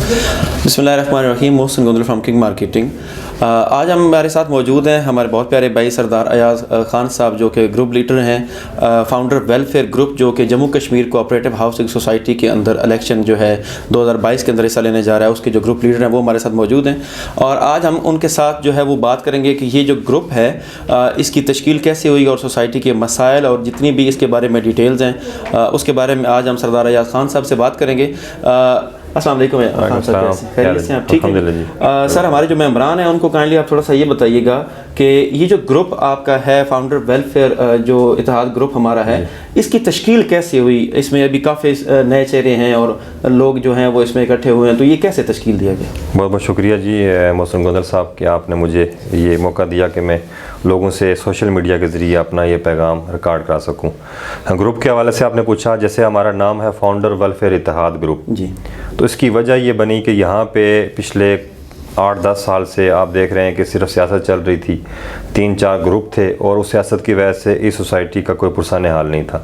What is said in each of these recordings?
बिस्मिल्लाहिर्रहमानिर्रहीम। Mohsin Gondal from king marketing. आज हमारे साथ मौजूद हैं हमारे बहुत प्यारे भाई सरदार अयाज खान साहब, जो कि ग्रुप लीडर हैं, फाउंडर वेलफेयर ग्रुप, जो कि Jammu Kashmir cooperative housing society के अंदर इलेक्शन जो है 2022 के अंदर हिस्सा लेने जा रहा है, उसके जो ग्रुप लीडर हैं वो हमारे साथ मौजूद हैं। और आज हम उनके साथ जो है वो बात करेंगे कि ये जो ग्रुप है इसकी तश्कील कैसे हुई और सोसाइटी के मसाइल और जितनी भी इसके बारे में डिटेल्स हैं उसके बारे में आज हम सरदार अयाज खान साहब से बात करेंगे। अस्सलाम वालेकुम खान साहब, खैरियत से आप? ठीक है सर, हमारे जो मेंबरान हैं उनको काइंडली आप थोड़ा सा ये बताइएगा कि ये जो ग्रुप आपका है फाउंडर वेलफेयर जो इत्तेहाद ग्रुप हमारा है, इसकी तश्कील कैसे हुई? इसमें अभी काफ़ी नए चेहरे हैं और लोग जो हैं वो इसमें इकट्ठे हुए हैं, तो ये कैसे तश्कील दिया गया? बहुत बहुत शुक्रिया जी मोहसिन गोंदल साहब कि आपने मुझे ये मौका दिया कि मैं लोगों से सोशल मीडिया के ज़रिए अपना ये पैगाम रिकॉर्ड करा सकूं। ग्रुप के हवाले से आपने पूछा, जैसे हमारा नाम है फाउंडर वेलफेयर इत्तेहाद ग्रुप जी, तो इसकी वजह ये बनी कि यहाँ पे पिछले 8-10 साल से आप देख रहे हैं कि सिर्फ सियासत चल रही थी, 3-4 ग्रुप थे और उस सियासत की वजह से इस सोसाइटी का कोई पुरसाने हाल नहीं था।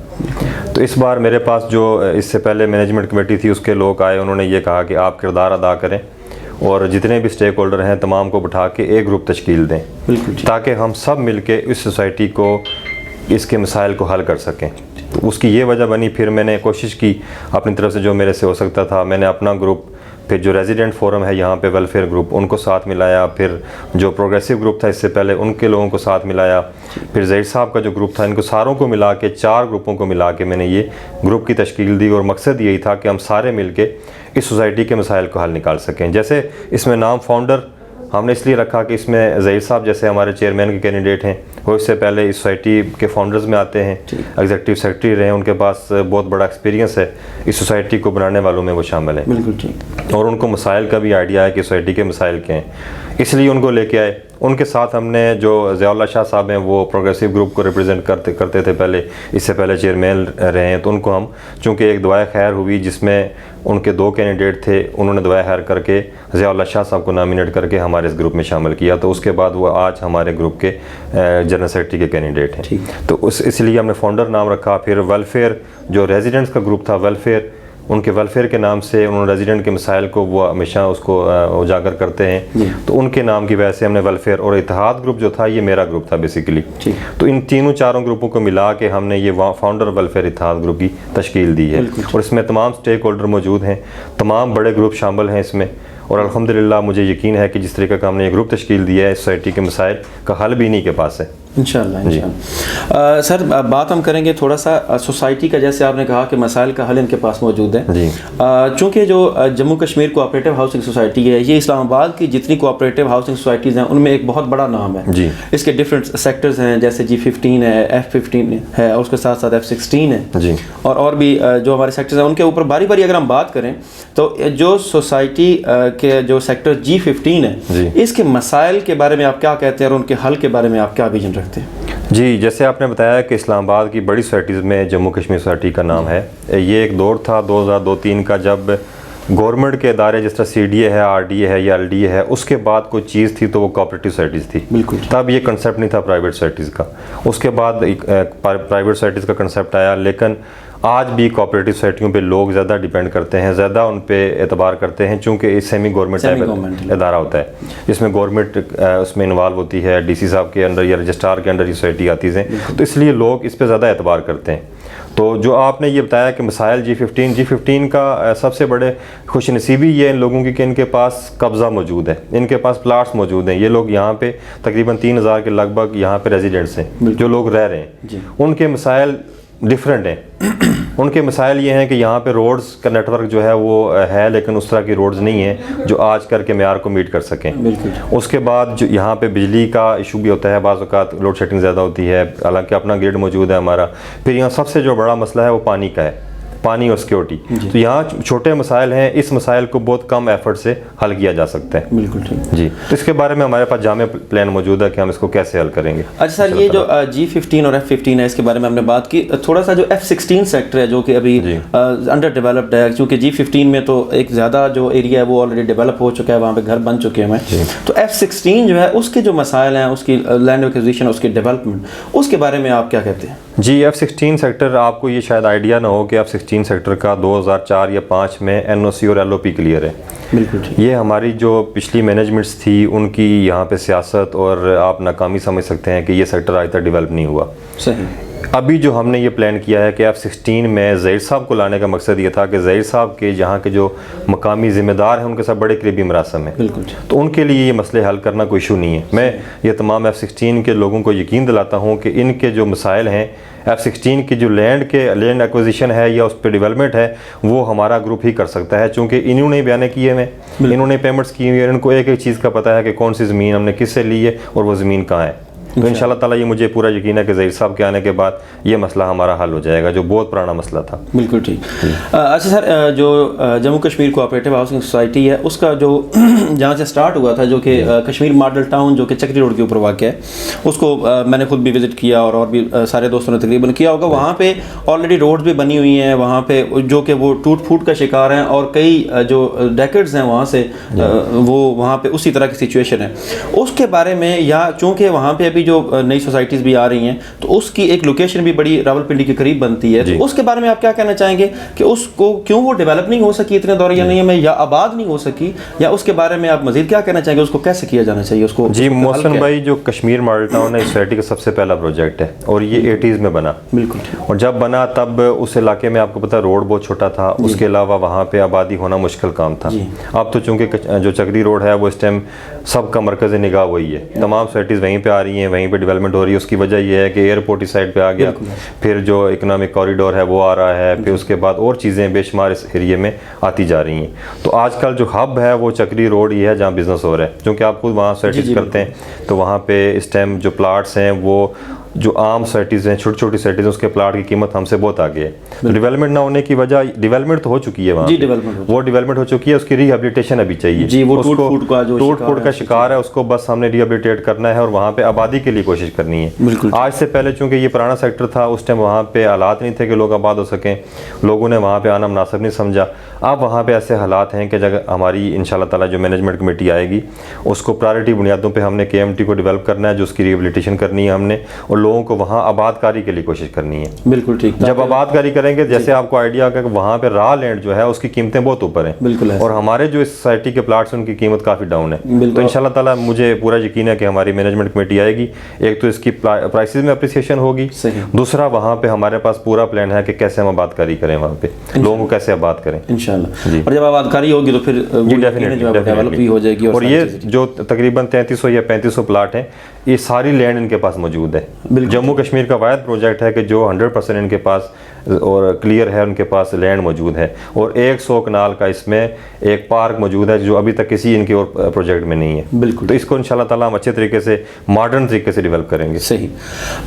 तो इस बार मेरे पास जो इससे पहले मैनेजमेंट कमेटी थी उसके लोग आए, उन्होंने ये कहा कि आप किरदार अदा करें और जितने भी स्टेक होल्डर हैं तमाम को बिठा के एक ग्रुप तश्कील दें, ताकि हम सब मिल के इस सोसाइटी को इसके मसाइल को हल कर सकें। तो उसकी ये वजह बनी, फिर मैंने कोशिश की अपनी तरफ से जो मेरे से हो सकता था, मैंने अपना ग्रुप, फिर जो रेजिडेंट फोरम है यहाँ पे वेलफेयर ग्रुप, उनको साथ मिलाया, फिर जो प्रोग्रेसिव ग्रुप था इससे पहले उनके लोगों को साथ मिलाया, फिर ज़हीर साहब का जो ग्रुप था, इनको सारों को मिला के 4 ग्रुपों को मिला के मैंने ये ग्रुप की तश्कील दी। और मकसद यही था कि हम सारे मिल के इस सोसाइटी के मसाइल को हल निकाल सकें। जैसे इसमें नाम फाउंडर हमने इसलिए रखा कि इसमें ज़हीर साहब जैसे हमारे चेयरमैन के कैंडिडेट हैं, वो इससे पहले इस सोसाइटी के फाउंडर्स में आते हैं, एग्जीक्यूटिव सेक्रेटरी रहे, उनके पास बहुत बड़ा एक्सपीरियंस है, इस सोसाइटी को बनाने वालों में वो शामिल हैं। बिल्कुल ठीक। और उनको मसाइल का भी आइडिया है कि सोसाइटी के मसाइल क्या हैं, इसलिए उनको लेके आए। उनके साथ हमने जो ज़ियाउल्लाह शाह साहब हैं, वो प्रोग्रेसिव ग्रुप को रिप्रेजेंट करते थे पहले, इससे पहले चेयरमैन रहे हैं, तो उनको हम, चूँकि एक दुआ खैर हुई जिसमें उनके 2 कैंडिडेट थे, उन्होंने दुआ खैर करके ज़ियाउल्लाह शाह साहब को नॉमिनेट करके हमारे इस ग्रुप में शामिल किया, तो उसके बाद वो आज हमारे ग्रुप के जनरल सेक्रेटरी के कैंडिडेट हैं। तो इसलिए हमने फाउंडर नाम रखा। फिर वेलफेयर जो रेजिडेंट्स का ग्रुप था, वेलफेयर, उनके वेलफेयर के नाम से उन्होंने रेजिडेंट के मसाइल को वो हमेशा उसको उजागर करते हैं, तो उनके नाम की वजह से हमने वेलफेयर। और इत्तेहाद ग्रुप जो था ये मेरा ग्रुप था बेसिकली। तो इन 3-4 ग्रुपों को मिला के हमने ये फाउंडर वेलफेयर इत्तेहाद ग्रुप की तश्कील दी है। और इसमें तमाम स्टेक होल्डर मौजूद हैं, तमाम बड़े ग्रुप शामिल हैं इसमें। और अल्हम्दुलिल्लाह मुझे यकीन है कि जिस तरीके का हमने ये ग्रुप तश्कील दिया है, इस सोसाइटी के मसाइल का हल भी इन्हीं के पास है इंशाअल्लाह। सर बात हम करेंगे थोड़ा सा सोसाइटी का, जैसे आपने कहा कि मसाइल का हल इनके पास मौजूद है जी। चूँकि जो Jammu Kashmir cooperative housing society है, ये इस्लामाबाद की जितनी कोऑपरेटिव हाउसिंग सोसाइटीज़ हैं उनमें एक बहुत बड़ा नाम है जी। इसके डिफरेंट सेक्टर्स हैं, जैसे G15 है, F15 है और उसके साथ साथ F16 है जी। और भी जो हमारे सेक्टर्स हैं उनके ऊपर बारी बारी अगर हम बात करें तो जो सोसाइटी के जो सेक्टर G15 है, इसके मसाइल के बारे में आप क्या कहते हैं और उनके हल के बारे में आप क्या विजन रखते हैं? जी, जैसे आपने बताया कि इस्लामाबाद की बड़ी सोसाइटीज़ में जम्मू कश्मीर सोसाइटी का नाम है। ये एक दौर था 2002-3 का, जब गवर्नमेंट के इदारे जिस तरह CDA है, RDA है या LDA है, उसके बाद कोई चीज़ थी तो वो कोऑपरेटिव सोसाइटीज़ थी। बिल्कुल। तब ये कंसेप्ट नहीं था प्राइवेट सोसाइटीज़ का। उसके बाद प्राइवेट सोसाइटीज़ का कंसेप्ट आया, लेकिन आज भी कोऑपरेटिव सोसाइटियों पे लोग ज़्यादा डिपेंड करते हैं, ज़्यादा उन पे एतबार करते हैं, चूँकि ये सेमी गवर्नमेंट इदारा होता है, जिसमें गवर्नमेंट उसमें इन्वॉल्व होती है, DC साहब के अंडर या रजिस्ट्रार के अंडर ये सोसाइटी आती है, तो इसलिए लोग इस पर ज़्यादा एतबार करते हैं। तो जो आपने ये बताया कि मसाइल G15 का सबसे बड़े खुशनसीबी ये इन लोगों की कि इनके पास कब्ज़ा मौजूद है, इनके पास प्लाट्स मौजूद हैं। ये लोग यहाँ पे तकरीबन 3000 के लगभग यहाँ पे रेजिडेंट्स हैं जो लोग रह रहे हैं। उनके मसाइल डिफरेंट हैं। उनके मसाइल ये हैं कि यहाँ पे रोड्स का नेटवर्क जो है वो है, लेकिन उस तरह की रोड्स नहीं है जो आज कर के मेयार को मीट कर सकें। उसके बाद जो यहाँ पे बिजली का इशू भी होता है, बाज़ औक़ात लोड शेडिंग ज़्यादा होती है, हालांकि अपना ग्रिड मौजूद है हमारा। फिर यहाँ सबसे जो बड़ा मसला है वो पानी का है, पानी और सिक्योरिटी। तो यहाँ छोटे मसाइल हैं, इस मसाइल को बहुत कम एफर्ट से हल किया जा सकता है। बिल्कुल ठीक जी। तो इसके बारे में हमारे पास जामे प्लान मौजूद है कि हम इसको कैसे हल करेंगे। अच्छा सर, ये जो G15 और F15 है, इसके बारे में हमने बात की। थोड़ा सा जो F16 सेक्टर है जो कि अभी अंडर डेवलप्ड है, क्योंकि G15 में तो एक ज़्यादा जो एरिया है वो ऑलरेडी डेवलप हो चुका है, वहाँ पे घर बन चुके हैं। तो F16 जो है उसके जो मसाइल हैं, उसकी लैंड एक्विजिशन, उसकी डेवलपमेंट, उसके बारे में आप क्या कहते हैं? जी, F16 सेक्टर, आपको ये शायद आइडिया ना हो कि F16 सेक्टर का 2004 या 5 में NOC और LOP क्लियर है। बिल्कुल ठीक। ये हमारी जो पिछली मैनेजमेंट्स थी उनकी यहाँ पे सियासत और आप नाकामी समझ सकते हैं कि ये सेक्टर आज तक डेवलप नहीं हुआ। सही। अभी जो हमने ये प्लान किया है कि F-16 में ज़हीर साहब को लाने का मकसद ये था कि ज़हीर साहब के यहाँ के जो मकामी ज़िम्मेदार हैं उनके साथ बड़े करीबी मरासम हैं, बिल्कुल, तो उनके लिए ये मसले हल करना कोई इशू नहीं है। मैं ये तमाम F-16 के लोगों को यकीन दिलाता हूँ कि इनके जो मसाइल हैं, F-16 की जो लैंड एक्विजिशन है या उस पर डेवलपमेंट है, वो हमारा ग्रुप ही कर सकता है, चूँकि इन्होंने बयाने किए हैं, इन्होंने पेमेंट्स की हुई है, इनको एक एक चीज़ का पता है कि कौन सी ज़मीन हमने किससे ली है और वो ज़मीन कहाँ है। तो इंशाल्लाह ताला ये मुझे पूरा यकीन है कि ज़हीर साहब के आने के बाद ये मसला हमारा हल हो जाएगा, जो बहुत पुराना मसला था। बिल्कुल ठीक। अच्छा सर, जो Jammu Kashmir cooperative housing society है उसका जो जहाँ से स्टार्ट हुआ था, जो कि कश्मीर मॉडल टाउन जो कि चक्री रोड के ऊपर वाक़ है, उसको मैंने खुद भी विज़िट किया और भी सारे दोस्तों ने तकरीबन किया होगा। वहाँ पे ऑलरेडी रोड्स भी बनी हुई हैं वहाँ पे, जो कि वो टूट फूट का शिकार हैं और कई जो डेकेड्स हैं वहाँ से वो वहाँ पे उसी तरह की सिचुएशन है। उसके बारे में, या चूँकि वहाँ पे जो नई सोसाइटीज़ भी आ रही हैं तो उसकी एक लोकेशन भी बड़ी रावलपिंडी के करीब बनती है, तो उसके बारे में आप क्या कहना चाहेंगे कि उसको क्यों वो डेवलप नहीं हो सकी इतने दौरानिये में, या आबाद नहीं हो सकी, या उसके बारे में आप मज़ीद क्या कहना चाहेंगे, उसको कैसे किया जाना चाहिए उसको? जी मोहसिन भाई, जो कश्मीर मॉडल टाउन है इस सोसाइटी का सबसे पहला प्रोजेक्ट है और ये 80s में बना। बिल्कुल। और जब बना तब उस इलाके में आपको पता रोड बहुत छोटा था, उसके अलावा वहाँ पे आबादी होना मुश्किल काम था। अब तो चूँकि जो चक्री रोड है वो इस टाइम सबका मरकज़ निगाह वही है, तमाम सोसाइटीज़ वहीं पे आ रही हैं, वहीं पे डेवलपमेंट हो रही है। उसकी वजह यह है कि एयरपोर्ट इस साइड पे आ गया, फिर जो इकोनॉमिक कॉरिडोर है वो आ रहा है, फिर उसके बाद और चीज़ें बेशुमार इस एरिए में आती जा रही हैं। तो आजकल जो हब है वो चक्री रोड ही है जहाँ बिज़नेस हो रहा है, क्योंकि आप खुद वहाँ सोसाइटीज़ करते हैं तो वहाँ पे इस टाइम जो प्लाट्स हैं वो जो आम सोसाइटीज़ हैं, छोटी छोटी सोसाइटीज़, उसके प्लाट की कीमत हमसे बहुत आगे है। तो डेवलपमेंट ना होने की वजह, डेवलपमेंट तो हो चुकी है वहाँ, वो डेवलपमेंट हो चुकी है, उसकी रिहेबिलिटेशन अभी चाहिए जी। वो टूट फूट का शिकार है, उसको बस हमने रिहेबिलिटेट करना है और वहाँ पे आबादी के लिए कोशिश करनी है। आज से पहले चूँकि ये पुराना सेक्टर था, उस टाइम वहाँ पे हालात नहीं थे कि लोग आबाद हो सकें, लोगों ने वहाँ पे आना मुनासिब नहीं समझा। अब वहाँ पे ऐसे हालात हैं कि जगह हमारी इंशाल्लाह ताला जो मैनेजमेंट कमेटी आएगी उसको प्रायोरिटी बुनियादों पे हमने KMT को डेवलप करना है, जो उसकी रिहेबिलिटेशन करनी है हमने, और लोगों को वहाँ आबादकारी के लिए कोशिश करनी है। बिल्कुल ठीक। जब आबादकारी करेंगे, जैसे आपको आइडिया होगा कि वहाँ पे रॉ लैंड जो है उसकी कीमतें बहुत ऊपर हैं, बिल्कुल, और हमारे जो इस सोसाइटी के प्लाट्स उनकी कीमत काफ़ी डाउन है। तो इंशाल्लाह ताला मुझे पूरा यकीन है कि हमारी मैनेजमेंट कमेटी आएगी, एक तो इसकी प्राइसेस में अप्रिसिएशन होगी, दूसरा वहाँ पे हमारे पास पूरा प्लान है कि कैसे हम आबादकारी करें, वहाँ पे लोगों को कैसे आबाद करें इंशाल्लाह। और जब आबादकारी होगी तो फिर डेफिनेटली भी हो जाएगी। और ये जो तकरीबन 3300 या 3500 प्लाट हैं, ये सारी लैंड इनके पास मौजूद है। जम्मू कश्मीर का वायद प्रोजेक्ट है कि जो 100% इनके पास और क्लियर है, उनके पास लैंड मौजूद है, और 100 कनाल का इसमें एक पार्क मौजूद है जो अभी तक किसी इनके और प्रोजेक्ट में नहीं है। बिल्कुल। तो इसको इंशाल्लाह ताला हम अच्छे तरीके से, मॉडर्न तरीके से डेवलप करेंगे। सही।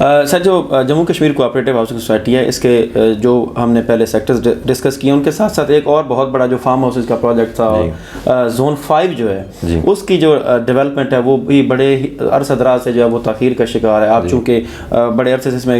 सर, जो Jammu Kashmir cooperative housing society है, इसके जो हमने पहले सेक्टर्स डिस्कस किए, उनके साथ साथ एक और बहुत बड़ा जो फार्म हाउसेज का प्रोजेक्ट था जोन 5 जो है, उसकी जो डेवलपमेंट है वो भी बड़े अरसा दराज से जो है वो ताख़ीर का शिकार है। आप चूँकि बड़े अरसे से इसमें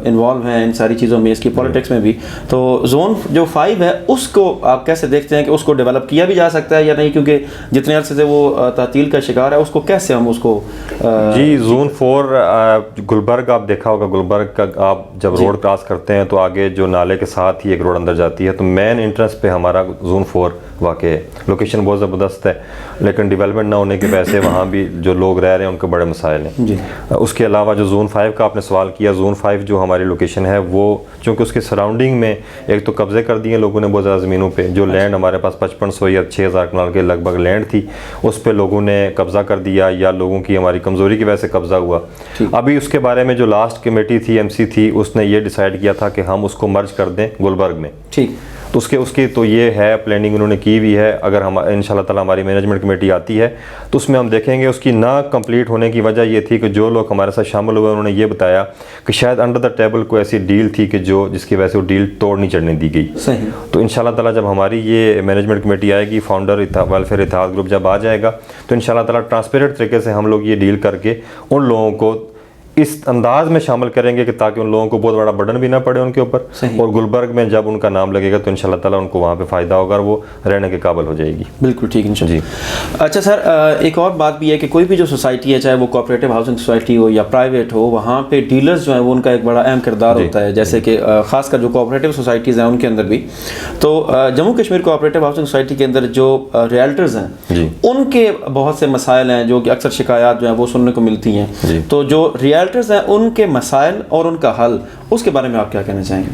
इन्वॉल्व हैं इन सारी चीज़ों में, इसकी पॉलिटिक्स में भी, तो जोन जो 5 है उसको आप कैसे देखते हैं कि उसको डेवलप किया भी जा सकता है या नहीं, क्योंकि जितने अरसे से वो तातील का शिकार है, उसको कैसे हम उसको जी। जोन 4 गुलबर्ग, आप देखा होगा गुलबर्ग का, आप जब रोड क्रॉस करते हैं तो आगे जो नाले के साथ ही एक रोड अंदर जाती है, तो मेन एंट्रेंस पे हमारा जोन 4 वाक़ है। लोकेशन बहुत ज़बरदस्त है, लेकिन डेवलपमेंट ना होने की वजह से वहाँ भी जो लोग रह रहे हैं उनके बड़े मसाइल हैं। उसके अलावा जो जोन 5 का आपने सवाल किया, जोन 5 जो हमारी लोकेशन है वो चूँकि उसके सराउंडिंग में एक तो कब्ज़े कर दिए लोगों ने बहुत ज़्यादा ज़मीनों पे, जो लैंड हमारे पास 5500 या 6000 कनाल के लगभग लैंड थी, उस पर लोगों ने कब्ज़ा कर दिया या लोगों की हमारी कमज़ोरी की वजह से कब्ज़ा हुआ। अभी उसके बारे में जो लास्ट कमेटी थी, MC थी, उसने ये डिसाइड किया था कि हम उसको मर्ज कर दें गुलबर्ग में। ठीक। तो उसकी तो ये है प्लानिंग उन्होंने की हुई है। अगर हम इंशाल्लाह ताला हमारी मैनेजमेंट कमेटी आती है तो उसमें हम देखेंगे। उसकी ना कंप्लीट होने की वजह ये थी कि जो लोग हमारे साथ शामिल हुए उन्होंने ये बताया कि शायद अंडर द टेबल कोई ऐसी डील थी कि जिसकी वजह से वो डील तोड़ नहीं चढ़ने दी गई। सही। तो इंशाल्लाह ताला जब हमारी ये मैनेजमेंट कमेटी आएगी, फाउंडर वेलफेयर इत्तेहाद ग्रुप जब आ जाएगा, तो इंशाल्लाह ताला ट्रांसपेरेंट तरीके से हम लोग ये डील करके उन लोगों को इस अंदाज में शामिल करेंगे कि ताकि उन लोगों को बहुत बड़ा बर्डन भी ना पड़े उनके ऊपर, और गुलबर्ग में जब उनका नाम लगेगा तो इंशाल्लाह ताला उनको वहाँ पे फ़ायदा होगा और वो रहने के काबिल हो जाएगी। बिल्कुल ठीक इंशाल्लाह जी। अच्छा सर, एक और बात भी है कि कोई भी जो सोसाइटी है, चाहे वो कोऑपरेटिव हाउसिंग सोसाइटी हो या प्राइवेट हो, वहाँ पे डीलर्स जो है वो उनका एक बड़ा अहम किरदार होता है, जैसे कि खासकर जो कोऑपरेटिव सोसाइटीज़ हैं उनके अंदर भी। तो Jammu Kashmir cooperative housing society के अंदर जो रियल्टर्स हैं उनके बहुत से मसाइल हैं जो कि अक्सर शिकायत जो है वो सुनने को मिलती हैं। तो जो रियल्टर्स हैं उनके मसाइल और उनका हल, उसके बारे में आप क्या कहना चाहेंगे?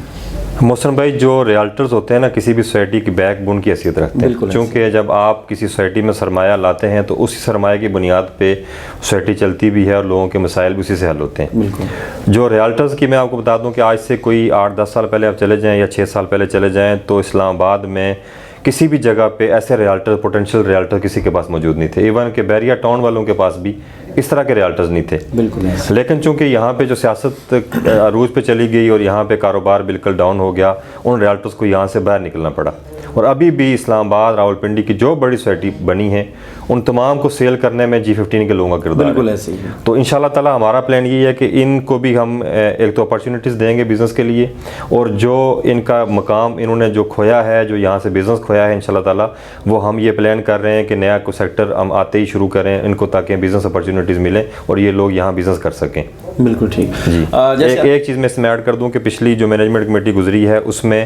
मोहसिन भाई, जो रियल्टर्स होते हैं ना, किसी भी सोसाइटी की बैकबोन की हैसियत रखते हैं, क्योंकि जब आप किसी सोसाइटी में सरमाया लाते हैं तो उसी सरमाए की बुनियाद पे सोसाइटी चलती भी है और लोगों के मसाइल भी उसी से हल होते हैं। जो रियल्टर्स की मैं आपको बता दूं कि आज से कोई 8-10 साल पहले आप चले जाएँ या 6 साल पहले चले जाएँ तो इस्लामाबाद में किसी भी जगह पे ऐसे रियल्टर, पोटेंशियल रियल्टर किसी के पास मौजूद नहीं थे। इवन के बैरिया टाउन वालों के पास भी इस तरह के रियल्टर्स नहीं थे। बिल्कुल। लेकिन चूंकि यहाँ पे जो सियासत अरूज पे चली गई और यहाँ पे कारोबार बिल्कुल डाउन हो गया, उन रियल्टर्स को यहाँ से बाहर निकलना पड़ा। और अभी भी इस्लामाबाद, रावलपिंडी की जो बड़ी सोसाइटी बनी है उन तमाम को सेल करने में G15 के लोगों का किरदार बिल्कुल ऐसे ही है। तो इंशाल्लाह ताला हमारा प्लान ये है कि इनको भी हम एक तो अपॉर्चुनिटीज़ देंगे बिज़नेस के लिए, और जो इनका मकाम इन्होंने जो खोया है, जो यहाँ से बिज़नेस खोया है, इंशाल्लाह ताला वो हम ये प्लान कर रहे हैं कि नया कोई सेक्टर हम आते ही शुरू करें इनको, ताकि बिज़नेस अपॉर्चुनिटीज़ मिले और ये लोग यहाँ बिज़नेस कर सकें। बिल्कुल ठीक जी। एक चीज़ मैं इसमें ऐड कर दूं कि पिछली जो मैनेजमेंट कमेटी गुजरी है उसमें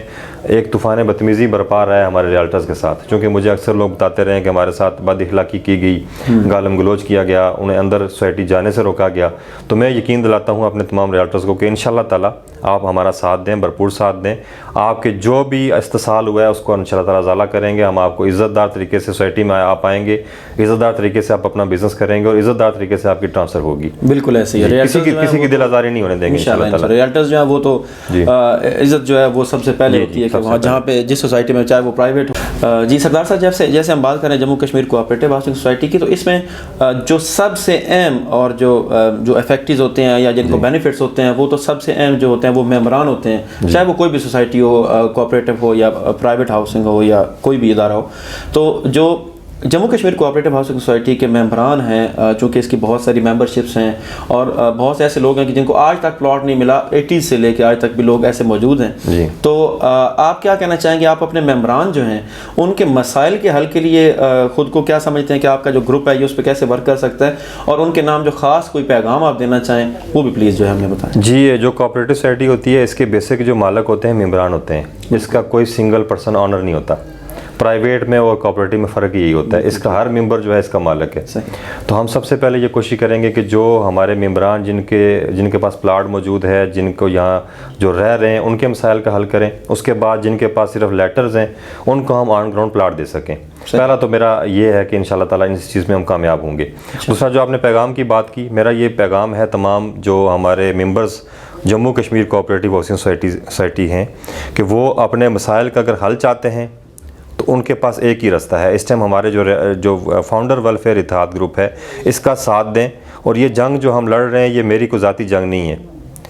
एक तूफ़ान बदतमीज़ी बरपा रहा है हमारे रियल्टर्स के साथ, क्योंकि मुझे अक्सर लोग बताते रहे हैं कि हमारे साथ बदअखलाक़ी की गई, गालम गलोच किया गया, उन्हें अंदर सोसाइटी जाने से रोका गया। तो मैं यकीन दिलाता हूँ अपने तमाम रियल्टर्स को कि इंशाल्लाह ताला आप हमारा साथ दें, भरपूर साथ दें। आपके जो भी इस्तेसाल हुआ है उसको इंशाल्लाह ताला ज़ाला करेंगे। हम आपको इज़्ज़तदार तरीके से सोसाइटी में आप आएंगे, इज़्ज़तदार तरीके से आप अपना बिज़नेस करेंगे और इज़्ज़तदार तरीके से आपकी ट्रांसफ़र होगी। बिल्कुल ऐसे ही है। किसी की दिल आज़ारी नहीं होने देंगे इंशाल्लाह ताला। रियल्टर्स जो है वो तो इज़्ज़त जो है वो सबसे पहले होती है कि वहाँ जहाँ पे जिस सोसाइटी में, चाहे वो प्राइवेट हो। जी सरदार साहब, जैसे हम बात करें Jammu Kashmir cooperative housing society की, तो इसमें जो सबसे अहम और जो इफेक्टिव होते हैं या जिनको बेनिफिट्स होते हैं वो तो सबसे अहम जो होते हैं वो मेंबरान होते हैं, चाहे वो कोई भी सोसाइटी हो, कोऑपरेटिव हो या प्राइवेट हाउसिंग हो या कोई भी इदारा हो। तो जो Jammu Kashmir cooperative housing society के मेंबरान हैं, चूँकि इसकी बहुत सारी मेंबरशिप्स हैं और बहुत से ऐसे लोग हैं कि जिनको आज तक प्लॉट नहीं मिला, 80s से लेकर आज तक भी लोग ऐसे मौजूद हैं। तो आप क्या कहना चाहेंगे, आप अपने मेंबरान जो हैं उनके मसाइल के हल के लिए ख़ुद को क्या समझते हैं कि आपका जो ग्रुप है ये उस पर कैसे वर्क कर सकता है, और उनके नाम जो ख़ास कोई पैगाम आप देना चाहें वो भी प्लीज़ जो है हमें बताएं। जी, ये जो कोऑपरेटिव सोसाइटी होती है इसके बेसिक जो मालिक होते हैं मेंबरान होते हैं, इसका कोई सिंगल पर्सन ऑनर नहीं होता। प्राइवेट में और कोऑपरेटिव में फ़र्क यही होता है, इसका हर मेंबर जो है इसका मालिक है। तो हम सबसे पहले ये कोशिश करेंगे कि जो हमारे मेंबरान जिनके पास प्लाट मौजूद है, जिनको यहाँ जो रह रहे हैं उनके मसाइल का हल करें। उसके बाद जिनके पास सिर्फ लेटर्स हैं उनको हम ऑन ग्राउंड प्लाट दे सकें। पहला तो मेरा ये है कि इंशाल्लाह ताला इस चीज़ में हम कामयाब होंगे। दूसरा, जो आपने पैगाम की बात की, मेरा ये पैगाम है तमाम जो हमारे members Jammu Kashmir cooperative housing society हैं कि वो अपने मसाइल का अगर हल चाहते हैं तो उनके पास एक ही रास्ता है। इस टाइम हमारे जो फाउंडर वेलफेयर इत्तेहाद ग्रुप है इसका साथ दें। और ये जंग जो हम लड़ रहे हैं ये मेरी कोई ज़ाती जंग नहीं है,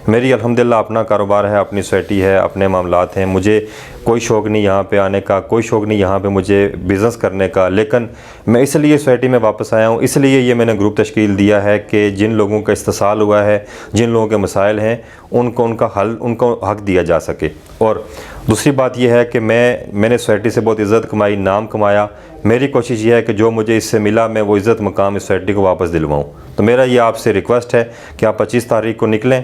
मेरी अल्हम्दुलिल्लाह अपना कारोबार है, अपनी सोसाइटी है, अपने मामलात हैं, मुझे कोई शौक़ नहीं यहाँ पे आने का, कोई शौक़ नहीं यहाँ पे मुझे बिज़नेस करने का। लेकिन मैं इसलिए सोसाइटी में वापस आया हूँ, इसलिए ये मैंने ग्रुप तश्कील दिया है कि जिन लोगों का इस्तेसाल हुआ है, जिन लोगों के मसाइल हैं, उनको हक़ दिया जा सके। और दूसरी बात यह है कि मैंने सोसाइटी से बहुत इज़्ज़त कमाई, नाम कमाया। मेरी कोशिश ये है कि जो मुझे इससे मिला मैं वो इज़्ज़त मकाम इस सोसाइटी को वापस दिलवाऊँ। तो मेरा ये आपसे रिक्वेस्ट है कि आप 25 तारीख को निकलें,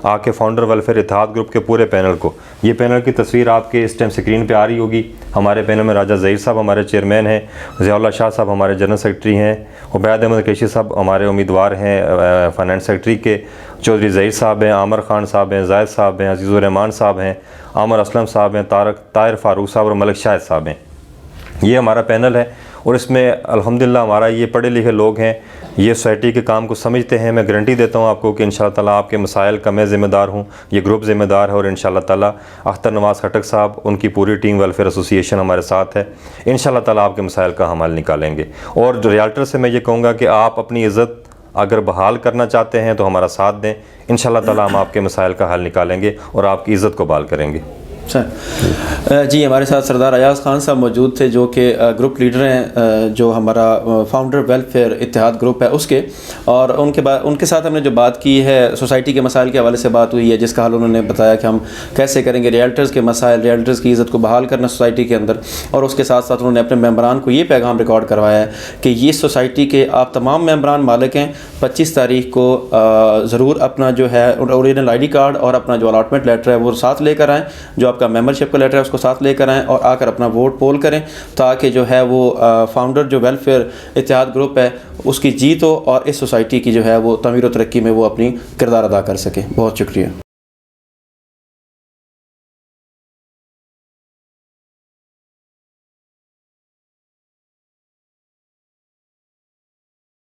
आके फाउंडर वेलफेयर इत्तेहाद ग्रुप के पूरे पैनल को, ये पैनल की तस्वीर आपके इस टाइम स्क्रीन पे आ रही होगी। हमारे पैनल में राजा ज़हीर साहब हमारे चेयरमैन हैं, ज़ियाउल्लाह शाह साहब हमारे जनरल सेक्रेटरी हैं, उबैद अहमद कैशी साहब हमारे उम्मीदवार हैं फाइनेंस सेक्रेटरी के, चौधरी ज़हीर साहब हैं, आमर खान साहब हैं, जायद साहब हैं, अजीज़ुर रहमान साहब हैं, आमर असलम साहब हैं, ताहिर फ़ारूक साहब और मलिक शाहिद साहब हैं। ये हमारा पैनल है और इसमें अल्हम्दुलिल्लाह हमारा ये पढ़े लिखे लोग हैं, ये सोसाइटी के काम को समझते हैं। मैं गारंटी देता हूँ आपको कि इंशाअल्लाह ताला आपके मसाइल का मैं ज़िम्मेदार हूँ, ये ग्रुप ज़िम्मेदार है। और इंशाअल्लाह ताला अख्तर नवाज़ खटक साहब, उनकी पूरी टीम वेलफेयर एसोसिएशन हमारे साथ है। इंशाअल्लाह ताला आपके मसाइल का हम हल निकालेंगे। और जो रियल्टर से मैं ये कहूँगा कि आप अपनी इज़्ज़त अगर बहाल करना चाहते हैं तो हमारा साथ दें, इंशाअल्लाह ताला हम आपके मसाइल का हल निकालेंगे और आपकी इज़्ज़त को बहाल करेंगे। सर जी, हमारे साथ सरदार अयाज़ खान साहब मौजूद थे, जो कि ग्रुप लीडर हैं, जो हमारा फाउंडर वेलफेयर इत्तेहाद ग्रुप है उसके। और उनके साथ हमने जो बात की है, सोसाइटी के मसाइल के हवाले से बात हुई है, जिसका हल उन्होंने बताया कि हम कैसे करेंगे रियल्टर्स के मसाइल, रियल्टर्स की इज़्ज़त को बहाल करना सोसाइटी के अंदर। और उसके साथ साथ उन्होंने अपने मेम्बरान को ये पैगाम रिकॉर्ड करवाया है कि ये सोसाइटी के आप तमाम मेम्बरान मालिक हैं, 25 तारीख को ज़रूर अपना जो है ओरिजिनल ID कार्ड और अपना जो अलॉटमेंट लेटर है वो साथ लेकर आएँ, जो आपका मेंबरशिप का लेटर है उसको साथ लेकर आएँ और आकर अपना वोट पोल करें, ताकि जो है वो फाउंडर जो वेलफेयर इत्तेहाद ग्रुप है उसकी जीत हो और इस सोसाइटी की जो है वो तमीर व तरक्की में वो अपनी किरदार अदा कर सके। बहुत शुक्रिया।